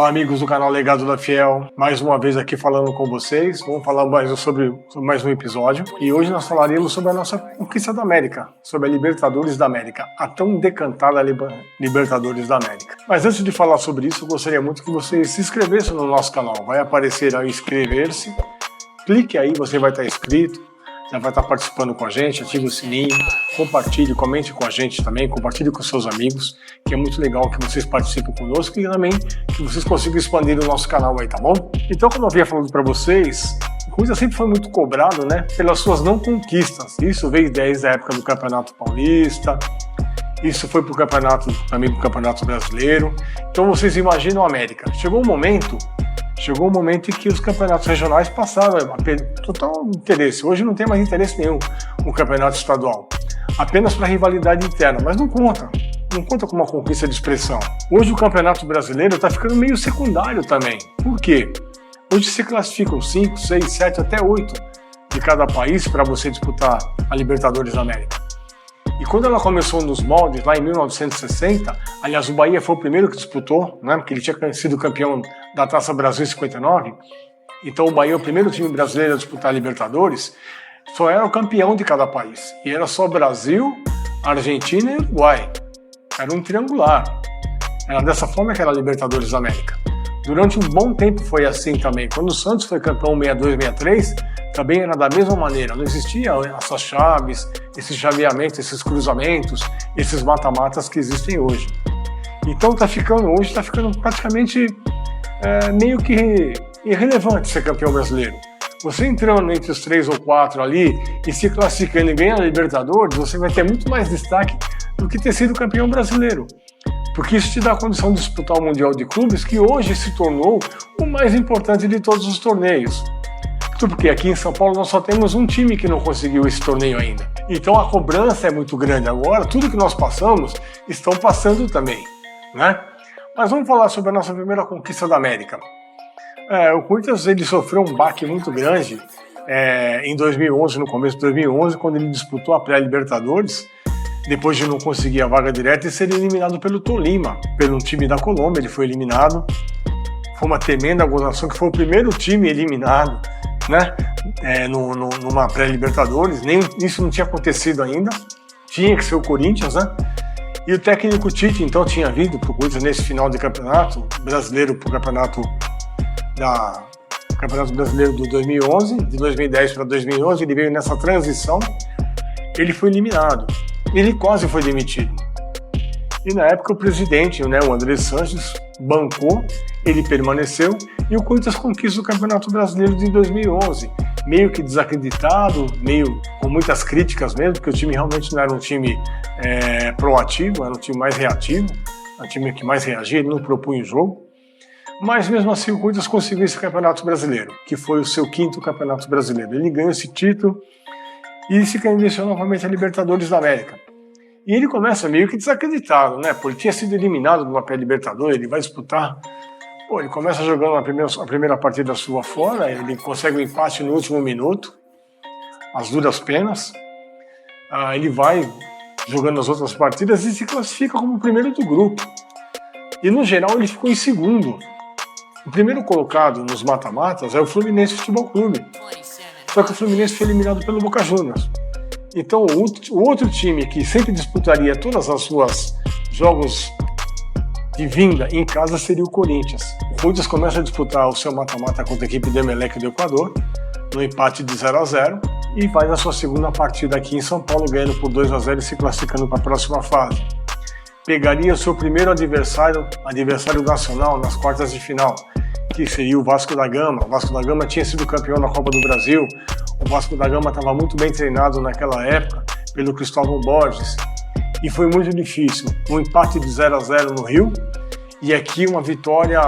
Fala, amigos do canal Legado da Fiel, mais uma vez aqui falando com vocês. Vamos falar sobre mais um episódio e hoje nós falaremos sobre a nossa conquista da América, sobre a Libertadores da América, a tão decantada Libertadores da América. Mas antes de falar sobre isso, eu gostaria muito que vocês se inscrevessem no nosso canal. Vai aparecer aí inscrever-se, clique aí, você vai estar inscrito, já vai estar participando com a gente, ative o sininho, compartilhe, comente com a gente também, compartilhe com seus amigos, que é muito legal que vocês participem conosco e também que vocês consigam expandir o nosso canal aí, tá bom? Então, como eu havia falado para vocês, o Corinthians sempre foi muito cobrado, né, pelas suas não conquistas. Isso veio desde a época do Campeonato Paulista, isso foi para o campeonato, também para o Campeonato Brasileiro. Então vocês imaginam a América. Chegou um momento em que os campeonatos regionais passaram a ter total interesse. Hoje não tem mais interesse nenhum no campeonato estadual. Apenas para rivalidade interna, mas não conta com uma conquista de expressão. Hoje o campeonato brasileiro está ficando meio secundário também. Por quê? Hoje se classificam 5, 6, 7, até 8 de cada país para você disputar a Libertadores da América. E quando ela começou nos moldes, lá em 1960, aliás, o Bahia foi o primeiro que disputou, né, porque ele tinha sido campeão da Taça Brasil em 59, então o Bahia é o primeiro time brasileiro a disputar a Libertadores, só era o campeão de cada país. E era só Brasil, Argentina e Uruguai. Era um triangular. Era dessa forma que era a Libertadores da América. Durante um bom tempo foi assim também. Quando o Santos foi campeão 62, 63, também era da mesma maneira. Não existia essas chaves, esses chaveamentos, esses cruzamentos, esses mata-matas que existem hoje. Então hoje está ficando praticamente meio que irrelevante ser campeão brasileiro. Você entrando entre os 3 ou 4 ali e se classificando e ganhando a Libertadores, você vai ter muito mais destaque do que ter sido campeão brasileiro. Porque isso te dá a condição de disputar o Mundial de Clubes, que hoje se tornou o mais importante de todos os torneios. Porque aqui em São Paulo nós só temos um time que não conseguiu esse torneio ainda. Então a cobrança é muito grande agora, tudo que nós passamos, estão passando também, né? Mas vamos falar sobre a nossa primeira conquista da América. O Corinthians ele sofreu um baque muito grande em 2011, no começo de 2011, quando ele disputou a pré-Libertadores, depois de não conseguir a vaga direta e ser eliminado pelo Tolima, pelo time da Colômbia. Ele foi eliminado. Foi uma tremenda gozação, que foi o primeiro time eliminado, né, numa pré-Libertadores. Nem isso não tinha acontecido ainda. Tinha que ser o Corinthians, né? E o técnico Tite, então, tinha vindo para o Corinthians nesse final de campeonato brasileiro, para o Campeonato Brasileiro do 2011, de 2010 para 2011. Ele veio nessa transição. Ele foi eliminado. Ele quase foi demitido. E na época o presidente, né, o André Sanches, bancou, ele permaneceu e o Corinthians conquista o Campeonato Brasileiro de 2011. Meio que desacreditado, meio com muitas críticas mesmo, porque o time realmente não era um time proativo, era um time mais reativo, um time que mais reagia, ele não propunha o jogo. Mas mesmo assim o Corinthians conseguiu esse Campeonato Brasileiro, que foi o seu 5º Campeonato Brasileiro. Ele ganhou esse título e se candidatou novamente a Libertadores da América. E ele começa meio que desacreditado, né? Porque ele tinha sido eliminado de uma pré-Libertadores, ele vai disputar. Ele começa jogando a primeira partida sua fora, ele consegue um empate no último minuto, as duras penas. Ele vai jogando as outras partidas e se classifica como o primeiro do grupo. E no geral ele ficou em segundo. O primeiro colocado nos mata-matas é o Fluminense Futebol Clube. Só que o Fluminense foi eliminado pelo Boca Juniors. Então o outro time que sempre disputaria todas as suas jogos de vinda em casa seria o Corinthians. O Corinthians começa a disputar o seu mata-mata contra a equipe do Emelec do Equador, no empate de 0-0, e faz a sua segunda partida aqui em São Paulo, ganhando por 2-0 e se classificando para a próxima fase. Pegaria o seu primeiro adversário nacional nas quartas de final, que seria o Vasco da Gama. O Vasco da Gama tinha sido campeão da Copa do Brasil. O Vasco da Gama estava muito bem treinado naquela época pelo Cristóvão Borges. E foi muito difícil. Um empate de 0-0 no Rio. E aqui uma vitória,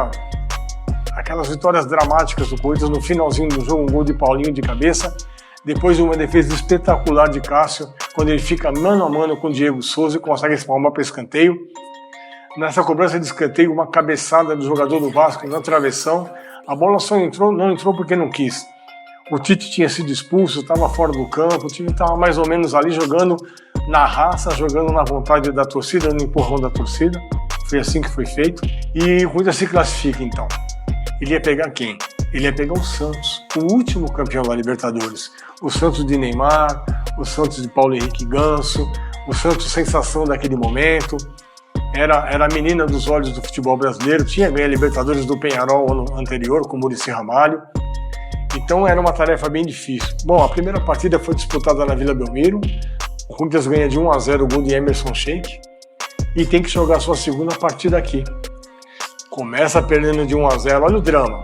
aquelas vitórias dramáticas do Corinthians no finalzinho do jogo, um gol de Paulinho de cabeça. Depois de uma defesa espetacular de Cássio, quando ele fica mano a mano com o Diego Souza e consegue espalmar para escanteio. Nessa cobrança de escanteio, uma cabeçada do jogador do Vasco na travessão. A bola só não entrou porque não quis. O Tite tinha sido expulso, estava fora do campo, o time estava mais ou menos ali jogando na raça, jogando na vontade da torcida, no empurrão da torcida. Foi assim que foi feito. E o Corinthians se classifica, então. Ele ia pegar quem? Ele ia pegar o Santos, o último campeão da Libertadores. O Santos de Neymar, o Santos de Paulo Henrique Ganso, o Santos sensação daquele momento. Era a menina dos olhos do futebol brasileiro, tinha ganho a Libertadores do Peñarol ano anterior, com o Muricy Ramalho. Então era uma tarefa bem difícil. Bom, a primeira partida foi disputada na Vila Belmiro. O Corinthians ganha de 1-0 o gol de Emerson Sheik e tem que jogar sua segunda partida aqui. Começa perdendo de 1-0, olha o drama.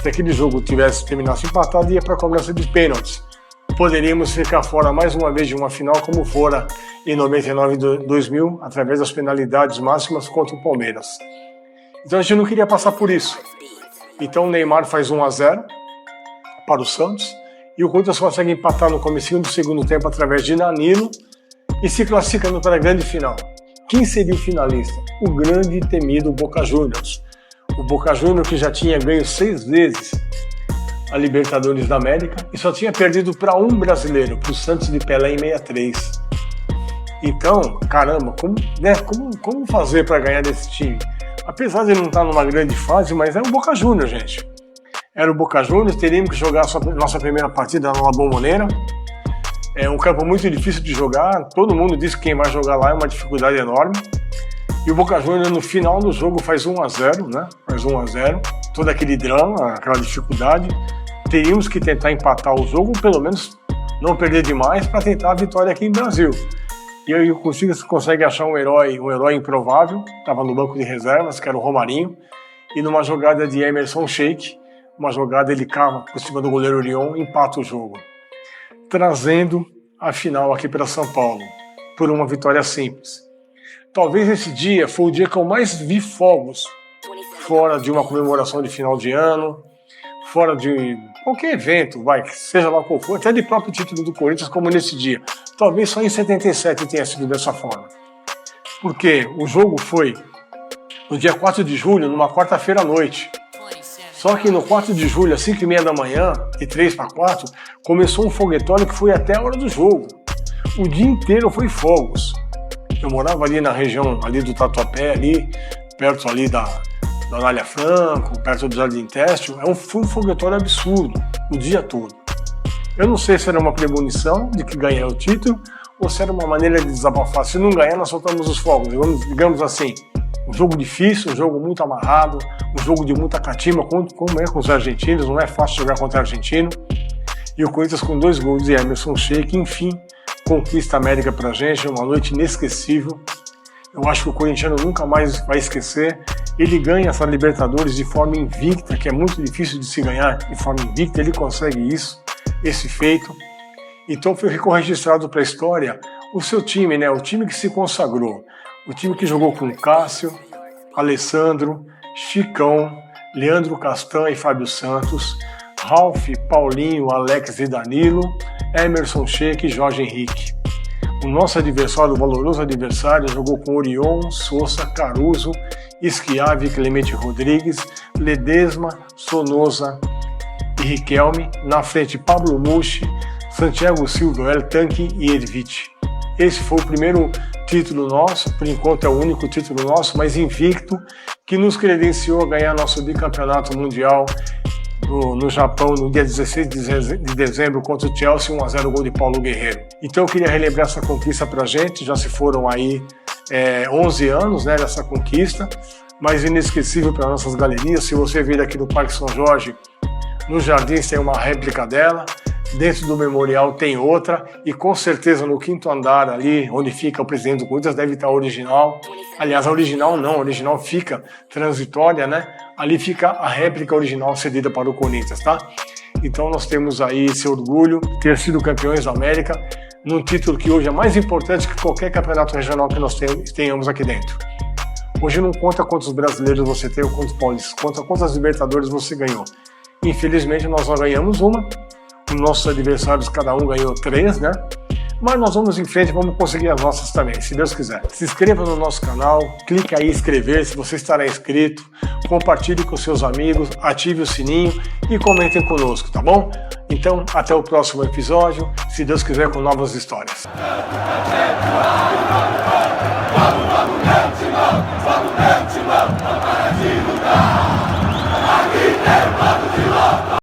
Se aquele jogo tivesse terminasse empatado, ia para a cobrança de pênaltis. Poderíamos ficar fora mais uma vez de uma final, como fora em 99 e 2000, através das penalidades máximas contra o Palmeiras. Então a gente não queria passar por isso. Então o Neymar faz 1-0 para o Santos e o Corinthians consegue empatar no comecinho do segundo tempo através de Danilo e se classificando para a grande final. Quem seria o finalista? O grande e temido Boca Juniors. O Boca Juniors que já tinha ganho 6 vezes a Libertadores da América e só tinha perdido para um brasileiro, para o Santos de Pelé em 63. Então, caramba, como fazer para ganhar desse time? Apesar de ele não estar numa grande fase, mas é o Boca Juniors, gente. Era o Boca Juniors, teríamos que jogar a nossa primeira partida na La Bombonera. É um campo muito difícil de jogar, todo mundo diz que quem vai jogar lá é uma dificuldade enorme. E o Boca Juniors no final do jogo faz 1-0, né? Faz 1-0, todo aquele drama, aquela dificuldade. Teríamos que tentar empatar o jogo, pelo menos não perder demais, para tentar a vitória aqui em Brasil. E aí o Corinthians consegue achar um herói improvável, estava no banco de reservas, que era o Romarinho, e numa jogada de Emerson Sheik, uma jogada ele cava por cima do goleiro Orion e empata o jogo, trazendo a final aqui para São Paulo, por uma vitória simples. Talvez esse dia foi o dia que eu mais vi fogos, fora de uma comemoração de final de ano, fora de qualquer evento, seja lá qual for, até de próprio título do Corinthians, como nesse dia. Talvez só em 77 tenha sido dessa forma. Porque o jogo foi no dia 4 de julho, numa quarta-feira à noite. Só que no 4 de julho, às 5h30 da manhã, e 3-4, começou um foguetório que foi até a hora do jogo. O dia inteiro foi fogos. Eu morava ali na região ali do Tatuapé, ali, perto ali da Anália Franco, perto do Jardim Têxtil. Foi um foguetório absurdo, o dia todo. Eu não sei se era uma premonição de que ganhar o título, ou se era uma maneira de desabafar. Se não ganhar, nós soltamos os fogos, digamos assim. Um jogo difícil, um jogo muito amarrado, um jogo de muita catima, como é com os argentinos, não é fácil jogar contra o argentino. E o Corinthians com 2 gols de Emerson Sheik, enfim, conquista a América pra gente, uma noite inesquecível. Eu acho que o corintiano nunca mais vai esquecer. Ele ganha essa Libertadores de forma invicta, que é muito difícil de se ganhar de forma invicta, ele consegue isso, esse feito. Então foi registrado para a história o seu time, né? O time que se consagrou. O time que jogou com Cássio, Alessandro, Chicão, Leandro Castan e Fábio Santos, Ralf, Paulinho, Alex e Danilo, Emerson Sheik e Jorge Henrique. O nosso adversário, o valoroso adversário, jogou com Orion, Sousa, Caruso, Schiavi, Clemente Rodrigues, Ledesma, Sonosa e Riquelme. Na frente, Pablo Mucci, Santiago Silva, El Tanque e Ervite. Esse foi o primeiro título nosso, por enquanto é o único título nosso, mas invicto, que nos credenciou a ganhar nosso bicampeonato mundial no Japão, no dia 16 de dezembro, contra o Chelsea, 1-0 gol de Paulo Guerreiro. Então eu queria relembrar essa conquista pra gente, já se foram aí 11 anos, né, dessa conquista, mas inesquecível para nossas galerias. Se você vir aqui no Parque São Jorge, no Jardins tem uma réplica dela, dentro do memorial tem outra, e com certeza no 5º andar ali, onde fica o presidente do Corinthians, deve estar a original. Aliás, a original não, a original fica transitória, né? Ali fica a réplica original cedida para o Corinthians, tá? Então nós temos aí esse orgulho de ter sido campeões da América, num título que hoje é mais importante que qualquer campeonato regional que nós tenhamos aqui dentro. Hoje não conta quantos brasileiros você tem ou quantos paulistas, conta quantas Libertadores você ganhou. Infelizmente nós só ganhamos uma, os nossos adversários cada um ganhou 3, né? Mas nós vamos em frente, vamos conseguir as nossas também, se Deus quiser. Se inscreva no nosso canal, clique aí em inscrever se você estará inscrito, compartilhe com seus amigos, ative o sininho e comentem conosco, tá bom? Então, até o próximo episódio, se Deus quiser, com novas histórias. Timão, só no meu timão, não para de lutar.